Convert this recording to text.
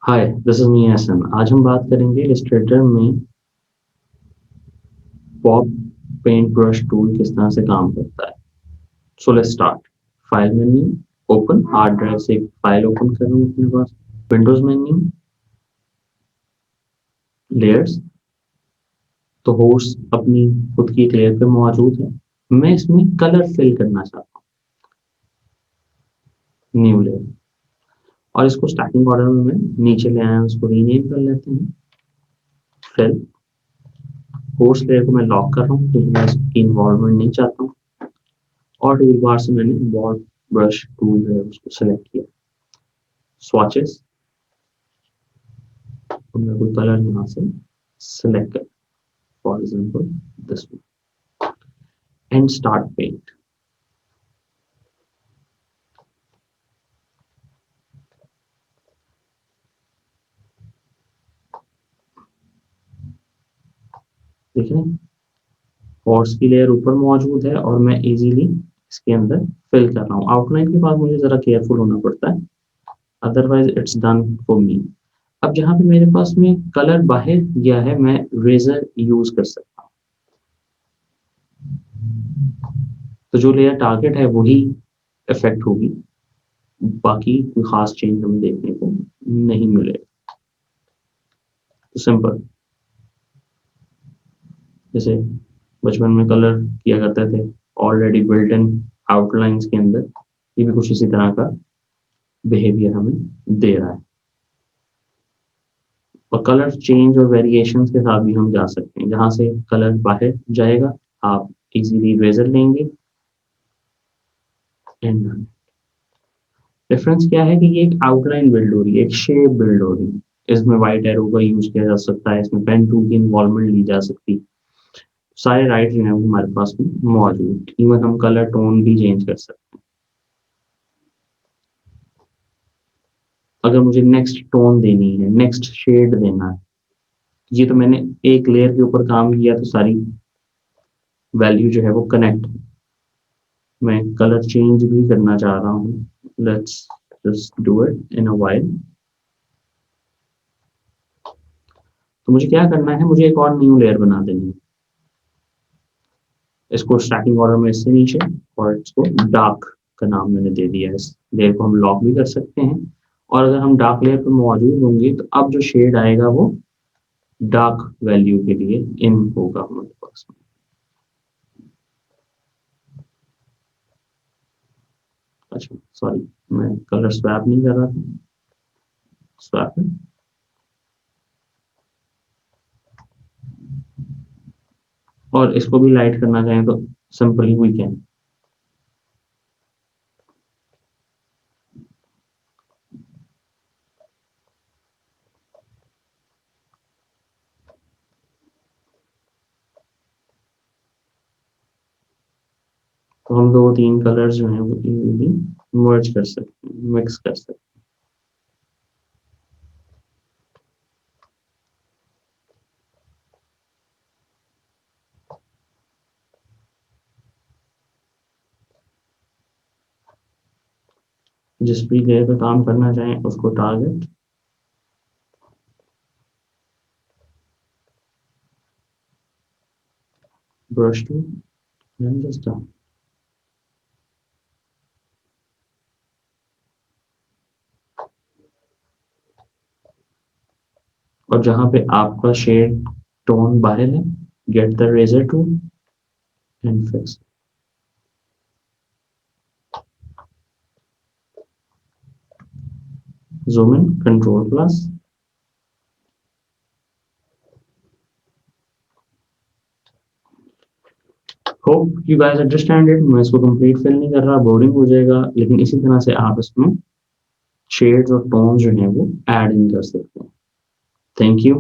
Hi, this is मियां हसन। आज हम बात करेंगे इलस्ट्रेटर में पॉप पेंट ब्रश टूल किस तरह से काम करता है। So let's start. File menu, open hard drive से एक फाइल ओपन कर रहा हूँ अपने पास। विंडोज मेन्यू, लेयर्स, तो होर्स अपनी खुद की एक लेयर पे मौजूद है। मैं इसमें कलर फिल करना चाहता हूँ, न्यू लेयर, और इसको स्टार्टिंग ऑर्डर में मैं नीचे ले आया हूँ, इसको रीनेम कर लेते हैं। फिल होर्स लेयर को मैं लॉक कर रहा हूँ क्योंकि मैं इसकी इन्वॉल्वमेंट नहीं चाहता हूँ। और टूल बार से मैंने बॉल ब्रश टूल जो है उसको सेलेक्ट किया। स्वॉचेस, तो मैं कोई कलर यहाँ से सेलेक्ट कर, for example this one, and start paint. ठीक है, हॉर्स की लेयर ऊपर मौजूद है और मैं इजीली इसके अंदर फिल कर रहा हूँ। आउटलाइन के बाद मुझे जरा केयरफुल होना पड़ता है, otherwise it's done for me. अब जहाँ पे मेरे पास में कलर बाहर गया है, मैं रेजर यूज कर सकता हूँ। तो जो लेयर टारगेट है वही इफेक्ट होगी, बाकी कोई खास चेंज हमें देखने को नहीं मिलेगा। तो सिंपल, जैसे बचपन में कलर किया करते थे ऑलरेडी बिल्ट इन आउटलाइंस के अंदर, ये भी कुछ इसी तरह का बिहेवियर हमें दे रहा है। और कलर चेंज और वेरिएशन के साथ भी हम जा सकते हैं। जहां से कलर बाहर जाएगा आप इजीली इरेजर लेंगे एंड डिफरेंस क्या है कि ये एक आउटलाइन बिल्ड हो रही है, एक शेप बिल्ड हो रही है। इसमें व्हाइट एरो का यूज किया जा सकता है, इसमें पेन टूल की इन्वॉल्वमेंट ली जा सकती है। सारे राइट जो है वो हमारे पास में मौजूद, इवन हम कलर टोन भी चेंज कर सकते हैं। अगर मुझे नेक्स्ट टोन देनी है, नेक्स्ट शेड देना है, ये तो मैंने एक लेयर के ऊपर काम किया तो सारी वैल्यू जो है वो कनेक्ट। मैं कलर चेंज भी करना चाह रहा हूँ, let's just do it in a while. तो मुझे क्या करना है, मुझे एक और न्यू लेयर बना देनी है। इसको स्टार्टिंग ऑर्डर में इससे नीचे, और इसको डार्क का नाम मैंने दे दिया है। इस लेयर को हम लॉक भी कर सकते हैं, और अगर हम डार्क लेयर पे मौजूद होंगे तो अब जो शेड आएगा वो डार्क वैल्यू के लिए इन होगा हमारे पास में। अच्छा सॉरी, मैं कलर स्वैप नहीं कर रहा था, स्वैप है। और इसको भी लाइट करना चाहें तो सिंपली वी कैन। तो हम दो तीन कलर्स जो हैं वो इजीली मर्ज कर सकते हैं, मिक्स कर सकते हैं। जिस भी लेयर पे काम करना चाहें उसको target, brush to, and just done. और जहां पे आपका शेड टोन बाहर है, get the eraser tool and fix. zoom in, control plus, hope you guys understand it. मैं इसको कंप्लीट फिल नहीं कर रहा, बोरिंग हो जाएगा, लेकिन इसी तरह से आप इसमें शेड्स और टोन जो है वो ऐड इन कर सकते हैं। Thank you.